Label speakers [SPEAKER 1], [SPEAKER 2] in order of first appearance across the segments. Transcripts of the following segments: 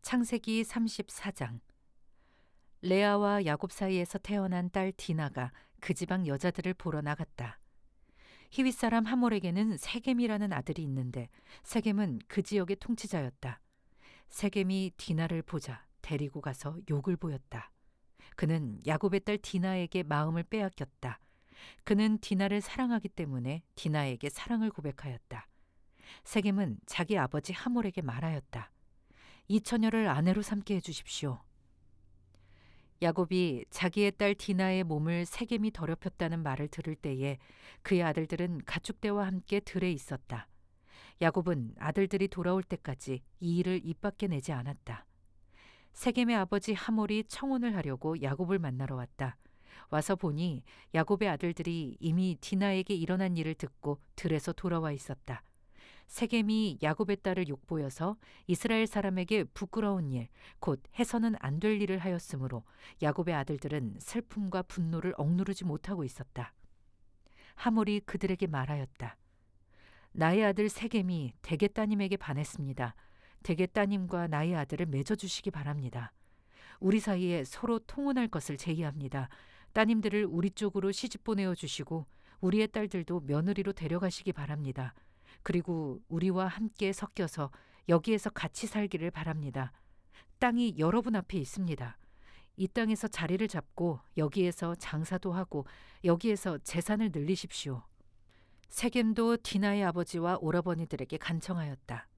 [SPEAKER 1] 창세기 34장. 레아와 야곱 사이에서 태어난 딸 디나가 그 지방 여자들을 보러 나갔다. 히윗 사람 하몰에게는 세겜이라는 아들이 있는데 세겜은 그 지역의 통치자였다. 세겜이 디나를 보자 데리고 가서 욕을 보였다. 그는 야곱의 딸 디나에게 마음을 빼앗겼다. 그는 디나를 사랑하기 때문에 디나에게 사랑을 고백하였다. 세겜은 자기 아버지 하몰에게 말하였다. 이 처녀를 아내로 삼게 해주십시오. 야곱이 자기의 딸 디나의 몸을 세겜이 더럽혔다는 말을 들을 때에 그의 아들들은 가축대와 함께 들에 있었다. 야곱은 아들들이 돌아올 때까지 이 일을 입 밖에 내지 않았다. 세겜의 아버지 하몰이 청혼을 하려고 야곱을 만나러 왔다. 와서 보니 야곱의 아들들이 이미 디나에게 일어난 일을 듣고 들에서 돌아와 있었다. 세겜이 야곱의 딸을 욕보여서 이스라엘 사람에게 부끄러운 일, 곧 해서는 안 될 일을 하였으므로 야곱의 아들들은 슬픔과 분노를 억누르지 못하고 있었다. 하몰이 그들에게 말하였다. 나의 아들 세겜이 대개 따님에게 반했습니다. 대개 따님과 나의 아들을 맺어주시기 바랍니다. 우리 사이에 서로 통혼할 것을 제의합니다. 따님들을 우리 쪽으로 시집 보내어 주시고 우리의 딸들도 며느리로 데려가시기 바랍니다. 그리고 우리와 함께 섞여서 여기에서 같이 살기를 바랍니다. 땅이 여러분 앞에 있습니다. 이 땅에서 자리를 잡고 여기에서 장사도 하고 여기에서 재산을 늘리십시오. 세겜도 디나의 아버지와 오라버니들에게 간청하였다.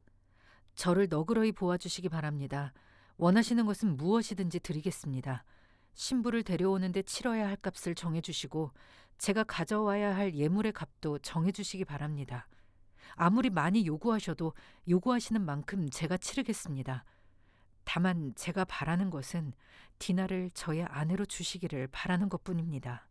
[SPEAKER 1] 저를 너그러이 보아주시기 바랍니다. 원하시는 것은 무엇이든지 드리겠습니다. 신부를 데려오는데 치러야 할 값을 정해주시고 제가 가져와야 할 예물의 값도 정해주시기 바랍니다. 아무리 많이 요구하셔도 요구하시는 만큼 제가 치르겠습니다. 다만 제가 바라는 것은 디나를 저의 아내로 주시기를 바라는 것뿐입니다.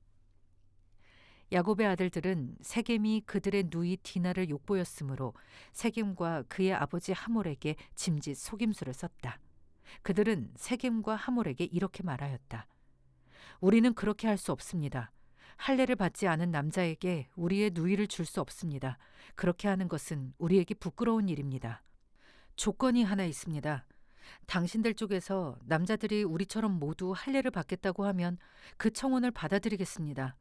[SPEAKER 1] 야곱의 아들들은 세겜이 그들의 누이 디나를 욕보였으므로 세겜과 그의 아버지 하몰에게 짐짓 속임수를 썼다. 그들은 세겜과 하몰에게 이렇게 말하였다. 우리는 그렇게 할 수 없습니다. 할례를 받지 않은 남자에게 우리의 누이를 줄 수 없습니다. 그렇게 하는 것은 우리에게 부끄러운 일입니다. 조건이 하나 있습니다. 당신들 쪽에서 남자들이 우리처럼 모두 할례를 받겠다고 하면 그 청혼을 받아들이겠습니다.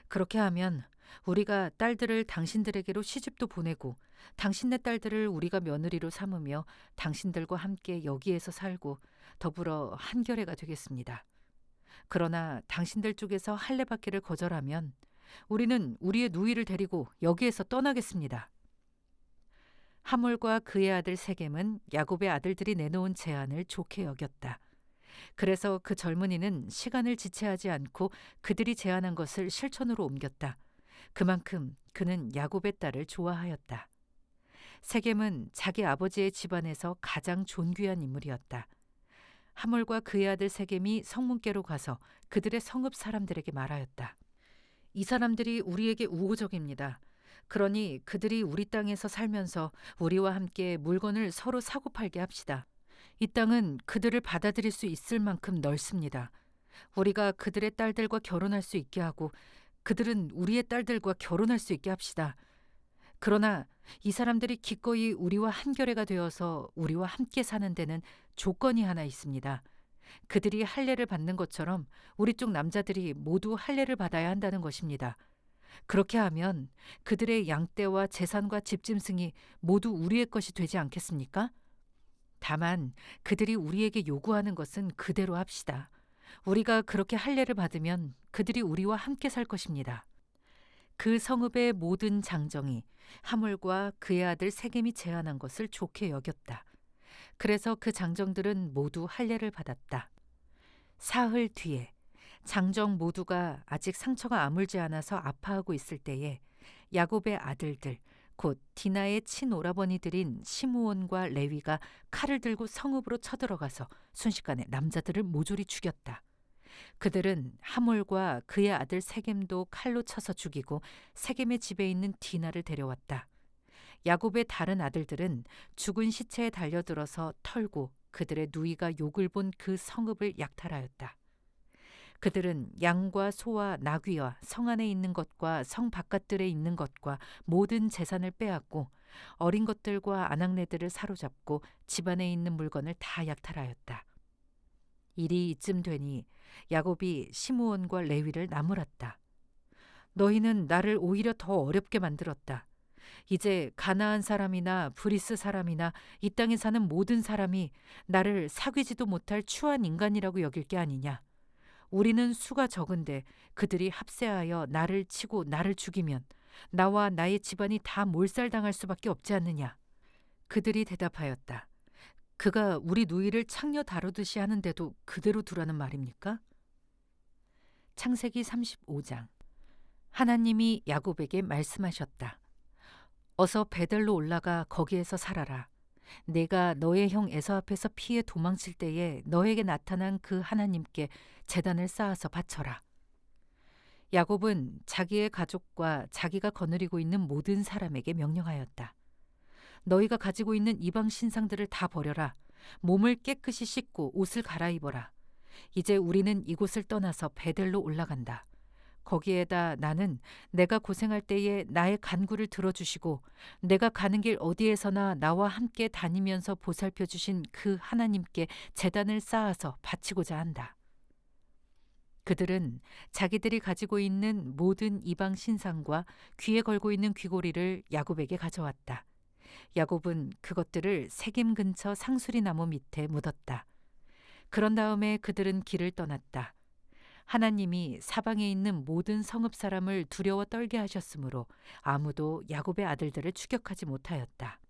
[SPEAKER 1] 그렇게 하면 우리가 딸들을 당신들에게로 시집도 보내고 당신네 딸들을 우리가 며느리로 삼으며 당신들과 함께 여기에서 살고 더불어 한결애가 되겠습니다. 그러나 당신들 쪽에서 할례 받기를 거절하면 우리는 우리의 누이를 데리고 여기에서 떠나겠습니다. 하몰과 그의 아들 세겜은 야곱의 아들들이 내놓은 제안을 좋게 여겼다. 그래서 그 젊은이는 시간을 지체하지 않고 그들이 제안한 것을 실천으로 옮겼다. 그만큼 그는 야곱의 딸을 좋아하였다. 세겜은 자기 아버지의 집안에서 가장 존귀한 인물이었다. 하몰과 그의 아들 세겜이 성문께로 가서 그들의 성읍 사람들에게 말하였다. 이 사람들이 우리에게 우호적입니다. 그러니 그들이 우리 땅에서 살면서 우리와 함께 물건을 서로 사고 팔게 합시다. 이 땅은 그들을 받아들일 수 있을 만큼 넓습니다. 우리가 그들의 딸들과 결혼할 수 있게 하고 그들은 우리의 딸들과 결혼할 수 있게 합시다. 그러나 이 사람들이 기꺼이 우리와 한결애가 되어서 우리와 함께 사는 데는 조건이 하나 있습니다. 그들이 할례를 받는 것처럼 우리 쪽 남자들이 모두 할례를 받아야 한다는 것입니다. 그렇게 하면 그들의 양떼와 재산과 집짐승이 모두 우리의 것이 되지 않겠습니까? 다만 그들이 우리에게 요구하는 것은 그대로 합시다. 우리가 그렇게 할례를 받으면 그들이 우리와 함께 살 것입니다. 그 성읍의 모든 장정이 하몰과 그의 아들 세겜이 제안한 것을 좋게 여겼다. 그래서 그 장정들은 모두 할례를 받았다. 사흘 뒤에 장정 모두가 아직 상처가 아물지 않아서 아파하고 있을 때에 야곱의 아들들 곧 디나의 친오라버니들인 시므온과 레위가 칼을 들고 성읍으로 쳐들어가서 순식간에 남자들을 모조리 죽였다. 그들은 하몰과 그의 아들 세겜도 칼로 쳐서 죽이고 세겜의 집에 있는 디나를 데려왔다. 야곱의 다른 아들들은 죽은 시체에 달려들어서 털고 그들의 누이가 욕을 본 그 성읍을 약탈하였다. 그들은 양과 소와 나귀와 성 안에 있는 것과 성 바깥들에 있는 것과 모든 재산을 빼앗고 어린 것들과 아낙네들을 사로잡고 집안에 있는 물건을 다 약탈하였다. 일이 이쯤 되니 야곱이 시므온과 레위를 나무랐다. 너희는 나를 오히려 더 어렵게 만들었다. 이제 가나안 사람이나 브리스 사람이나 이 땅에 사는 모든 사람이 나를 사귀지도 못할 추한 인간이라고 여길 게 아니냐. 우리는 수가 적은데 그들이 합세하여 나를 치고 나를 죽이면 나와 나의 집안이 다 몰살당할 수밖에 없지 않느냐. 그들이 대답하였다. 그가 우리 누이를 창녀 다루듯이 하는데도 그대로 두라는 말입니까? 창세기 35장. 하나님이 야곱에게 말씀하셨다. 어서 베델로 올라가 거기에서 살아라. 내가 너의 형 에서 앞에서 피해 도망칠 때에 너에게 나타난 그 하나님께 제단을 쌓아서 바쳐라. 야곱은 자기의 가족과 자기가 거느리고 있는 모든 사람에게 명령하였다. 너희가 가지고 있는 이방 신상들을 다 버려라. 몸을 깨끗이 씻고 옷을 갈아입어라. 이제 우리는 이곳을 떠나서 베델로 올라간다. 거기에다 나는 내가 고생할 때에 나의 간구를 들어주시고 내가 가는 길 어디에서나 나와 함께 다니면서 보살펴 주신 그 하나님께 제단을 쌓아서 바치고자 한다. 그들은 자기들이 가지고 있는 모든 이방 신상과 귀에 걸고 있는 귀고리를 야곱에게 가져왔다. 야곱은 그것들을 세겜 근처 상수리 나무 밑에 묻었다. 그런 다음에 그들은 길을 떠났다. 하나님이 사방에 있는 모든 성읍 사람을 두려워 떨게 하셨으므로 아무도 야곱의 아들들을 추격하지 못하였다.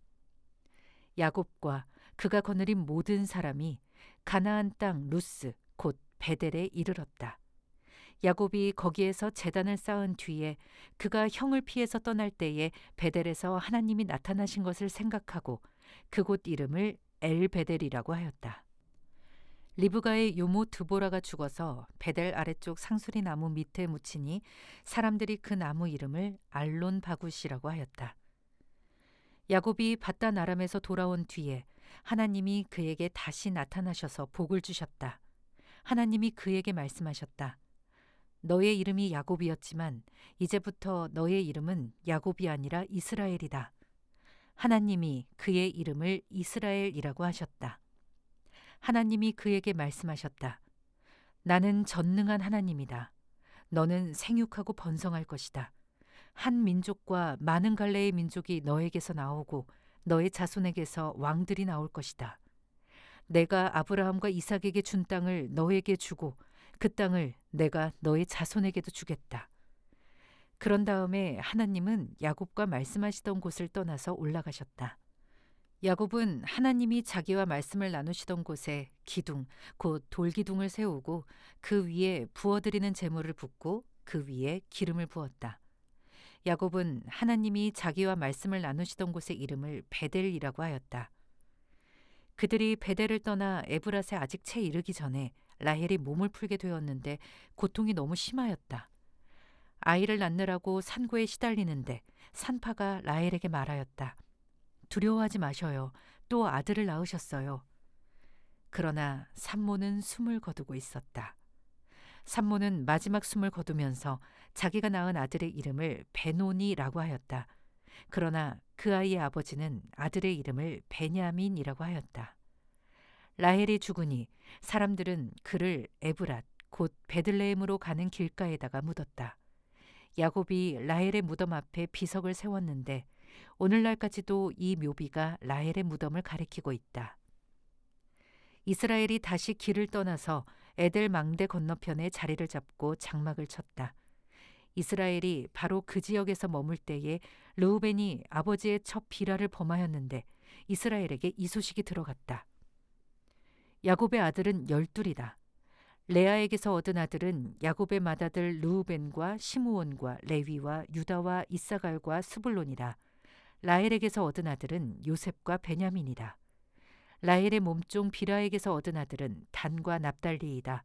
[SPEAKER 1] 야곱과 그가 거느린 모든 사람이 가나안 땅 루스 곧 베델에 이르렀다. 야곱이 거기에서 제단을 쌓은 뒤에 그가 형을 피해서 떠날 때에 베델에서 하나님이 나타나신 것을 생각하고 그곳 이름을 엘베델이라고 하였다. 리브가의 요모 드보라가 죽어서 베델 아래쪽 상수리 나무 밑에 묻히니 사람들이 그 나무 이름을 알론 바굿이라고 하였다. 야곱이 밧단 아람에서 돌아온 뒤에 하나님이 그에게 다시 나타나셔서 복을 주셨다. 하나님이 그에게 말씀하셨다. 너의 이름이 야곱이었지만 이제부터 너의 이름은 야곱이 아니라 이스라엘이다. 하나님이 그의 이름을 이스라엘이라고 하셨다. 하나님이 그에게 말씀하셨다. 나는 전능한 하나님이다. 너는 생육하고 번성할 것이다. 한 민족과 많은 갈래의 민족이 너에게서 나오고 너의 자손에게서 왕들이 나올 것이다. 내가 아브라함과 이삭에게 준 땅을 너에게 주고 그 땅을 내가 너의 자손에게도 주겠다. 그런 다음에 하나님은 야곱과 말씀하시던 곳을 떠나서 올라가셨다. 야곱은 하나님이 자기와 말씀을 나누시던 곳에 기둥, 곧 돌기둥을 세우고 그 위에 부어드리는 제물을 붓고 그 위에 기름을 부었다. 야곱은 하나님이 자기와 말씀을 나누시던 곳의 이름을 베델이라고 하였다. 그들이 베델을 떠나 에브랏에 아직 채 이르기 전에 라헬이 몸을 풀게 되었는데 고통이 너무 심하였다. 아이를 낳느라고 산고에 시달리는데 산파가 라헬에게 말하였다. 두려워하지 마셔요. 또 아들을 낳으셨어요. 그러나 산모는 숨을 거두고 있었다. 산모는 마지막 숨을 거두면서 자기가 낳은 아들의 이름을 베노니라고 하였다. 그러나 그 아이의 아버지는 아들의 이름을 베냐민이라고 하였다. 라헬이 죽으니 사람들은 그를 에브랏 곧 베들레헴으로 가는 길가에다가 묻었다. 야곱이 라헬의 무덤 앞에 비석을 세웠는데 오늘날까지도 이 묘비가 라헬의 무덤을 가리키고 있다. 이스라엘이 다시 길을 떠나서 에델 망대 건너편에 자리를 잡고 장막을 쳤다. 이스라엘이 바로 그 지역에서 머물 때에 르우벤이 아버지의 첩 비라를 범하였는데 이스라엘에게 이 소식이 들어갔다. 야곱의 아들은 12이다. 레아에게서 얻은 아들은 야곱의 맏아들 르우벤과 시므온과 레위와 유다와 이사갈과 스불론이라. 라헬에게서 얻은 아들은 요셉과 베냐민이다. 라헬의 몸종 비라에게서 얻은 아들은 단과 납달리이다.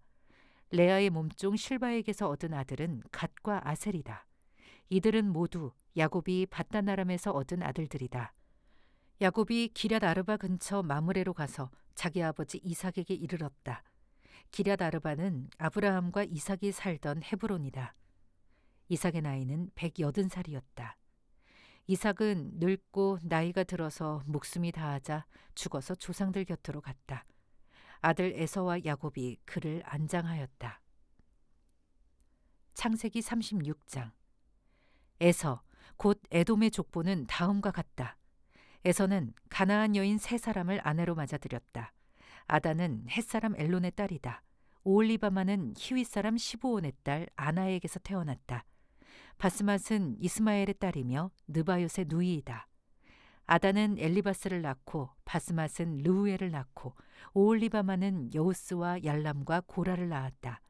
[SPEAKER 1] 레아의 몸종 실바에게서 얻은 아들은 갓과 아셀이다. 이들은 모두 야곱이 밧단 아람에서 얻은 아들들이다. 야곱이 기럇 아르바 근처 마므레로 가서 자기 아버지 이삭에게 이르렀다. 기럇 아르바는 아브라함과 이삭이 살던 헤브론이다. 이삭의 나이는 180살이었다. 이삭은 늙고 나이가 들어서 목숨이 다하자 죽어서 조상들 곁으로 갔다. 아들 에서와 야곱이 그를 안장하였다. 창세기 36장. 에서 곧 에돔의 족보는 다음과 같다. 에서는 가나안 여인 세 사람을 아내로 맞아들였다. 아다는 햇사람 엘론의 딸이다. 오홀리바마는 히윗 사람 시브온의 딸 아나에게서 태어났다. 바스맛은 이스마엘의 딸이며 느바요의 누이이다. 아다는 엘리바스를 낳고 바스맛은 르우엘을 낳고 오홀리바마는 여우스와 얄람과 고라를 낳았다.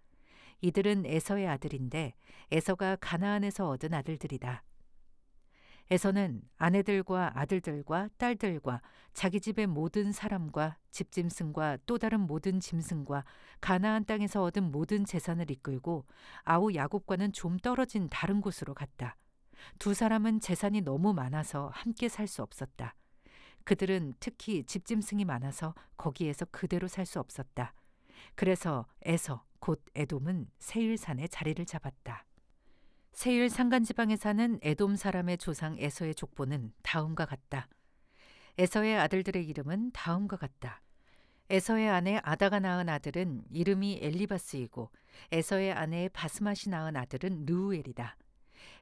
[SPEAKER 1] 이들은 에서의 아들인데 에서가 가나안에서 얻은 아들들이다. 에서는 아내들과 아들들과 딸들과 자기 집의 모든 사람과 집짐승과 또 다른 모든 짐승과 가나안 땅에서 얻은 모든 재산을 이끌고 아우 야곱과는 좀 떨어진 다른 곳으로 갔다. 두 사람은 재산이 너무 많아서 함께 살 수 없었다. 그들은 특히 집짐승이 많아서 거기에서 그대로 살 수 없었다. 그래서 에서 곧 에돔은 세일산에 자리를 잡았다. 세일 산간지방에 사는 에돔 사람의 조상 에서의 족보는 다음과 같다. 에서의 아들들의 이름은 다음과 같다. 에서의 아내 아다가 낳은 아들은 이름이 엘리바스이고 에서의 아내 바스맛이 낳은 아들은 르우엘이다.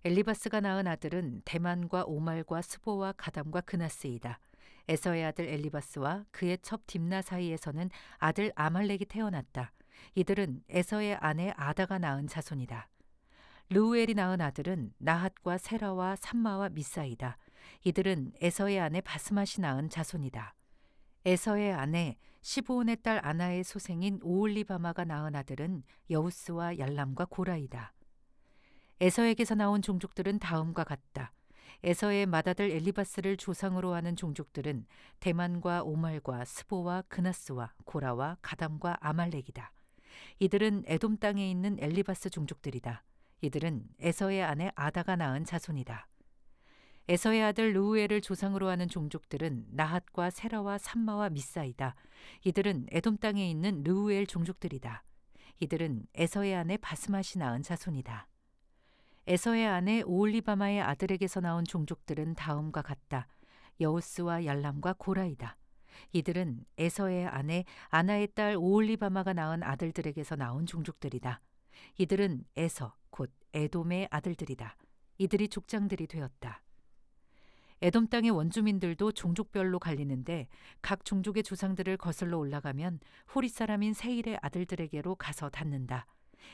[SPEAKER 1] 엘리바스가 낳은 아들은 대만과 오말과 스보와 가담과 그나스이다. 에서의 아들 엘리바스와 그의 첩 딥나 사이에서는 아들 아말렉이 태어났다. 이들은 에서의 아내 아다가 낳은 자손이다. 르우엘이 낳은 아들은 나핫과 세라와 삼마와 미사이다. 이들은 에서의 아내 바스맛이 낳은 자손이다. 에서의 아내 시브온의 딸 아나의 소생인 오홀리바마가 낳은 아들은 여우스와 얄람과 고라이다. 에서에게서 나온 종족들은 다음과 같다. 에서의 맏아들 엘리바스를 조상으로 하는 종족들은 대만과 오말과 스보와 그나스와 고라와 가담과 아말렉이다. 이들은 에돔 땅에 있는 엘리바스 종족들이다. 이들은 에서의 아내 아다가 낳은 자손이다. 에서의 아들 르우엘을 조상으로 하는 종족들은 나핫과 세라와 삼마와 미사이다. 이들은 에돔 땅에 있는 르우엘 종족들이다. 이들은 에서의 아내 바스맛이 낳은 자손이다. 에서의 아내 오홀리바마의 아들에게서 나온 종족들은 다음과 같다. 여우스와 얄람과 고라이다. 이들은 에서의 아내 아나의 딸 오홀리바마가 낳은 아들들에게서 나온 종족들이다. 이들은 에서 곧 에돔의 아들들이다. 이들이 족장들이 되었다. 에돔 땅의 원주민들도 종족별로 갈리는데 각 종족의 조상들을 거슬러 올라가면 호리 사람인 세일의 아들들에게로 가서 닿는다.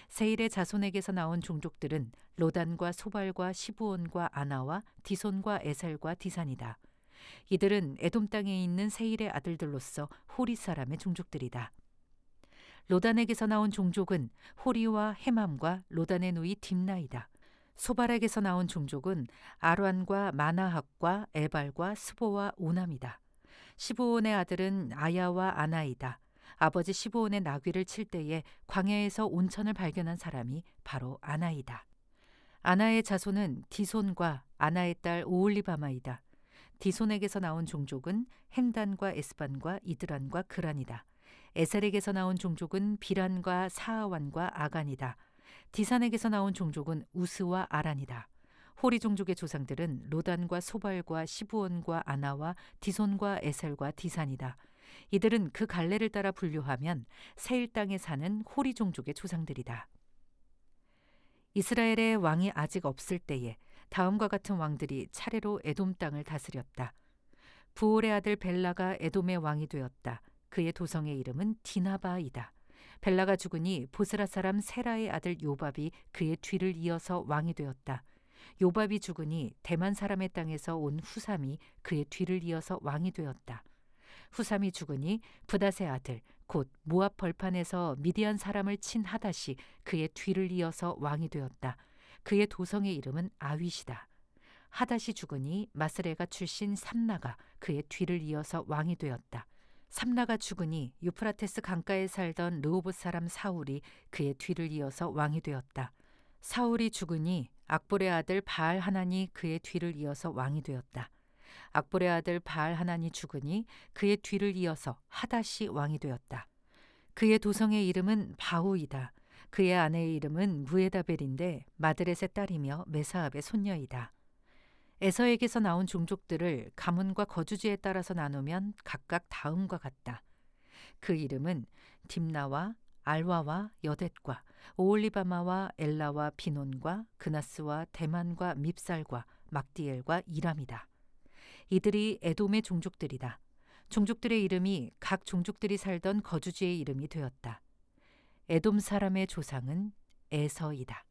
[SPEAKER 1] 세일의 자손에게서 나온 종족들은 로단과 소발과 시브온과 아나와 디손과 에셀과 디산이다. 이들은 에돔 땅에 있는 세일의 아들들로서 호리 사람의 종족들이다. 로단에게서 나온 종족은 호리와 헤맘과 로단의 누이 딥나이다. 소발에게서 나온 종족은 아란과 마나핫과 에발과 스보와 오남이다. 시브온의 아들은 아야와 아나이다. 아버지 시브온의 나귀를 칠 때에 광야에서 온천을 발견한 사람이 바로 아나이다. 아나의 자손은 디손과 아나의 딸 오홀리바마이다. 디손에게서 나온 종족은 햄단과 에스반과 이드란과 그란이다. 에셀에게서 나온 종족은 비란과 사하완과 아간이다. 디산에게서 나온 종족은 우스와 아란이다. 호리 종족의 조상들은 로단과 소발과 시브온과 아나와 디손과 에셀과 디산이다. 이들은 그 갈래를 따라 분류하면 세일 땅에 사는 호리 종족의 조상들이다. 이스라엘의 왕이 아직 없을 때에 다음과 같은 왕들이 차례로 에돔 땅을 다스렸다. 부올의 아들 벨라가 에돔의 왕이 되었다. 그의 도성의 이름은 디나바이다. 벨라가 죽으니 보스라 사람 세라의 아들 요밥이 그의 뒤를 이어서 왕이 되었다. 요밥이 죽으니 대만 사람의 땅에서 온 후삼이 그의 뒤를 이어서 왕이 되었다. 후삼이 죽으니 부닷의 아들 곧 모압 벌판에서 미디안 사람을 친 하닷이 그의 뒤를 이어서 왕이 되었다. 그의 도성의 이름은 아윗이다. 하닷이 죽으니 마스레가 출신 삼나가 그의 뒤를 이어서 왕이 되었다. 삼나가 죽으니 유프라테스 강가에 살던 르호봇 사람 사울이 그의 뒤를 이어서 왕이 되었다. 사울이 죽으니 악볼의 아들 바알 하난이 그의 뒤를 이어서 왕이 되었다. 악볼의 아들 바알 하난이 죽으니 그의 뒤를 이어서 하닷이 왕이 되었다. 그의 도성의 이름은 바후이다. 그의 아내의 이름은 무에다벨인데 마드렛의 딸이며 메사압의 손녀이다. 에서에게서 나온 종족들을 가문과 거주지에 따라서 나누면 각각 다음과 같다. 그 이름은 딥나와 알와와 여댓과 오올리바마와 엘라와 비논과 그나스와 대만과 밉살과 막디엘과 이람이다. 이들이 에돔의 종족들이다. 종족들의 이름이 각 종족들이 살던 거주지의 이름이 되었다. 에돔 사람의 조상은 에서이다.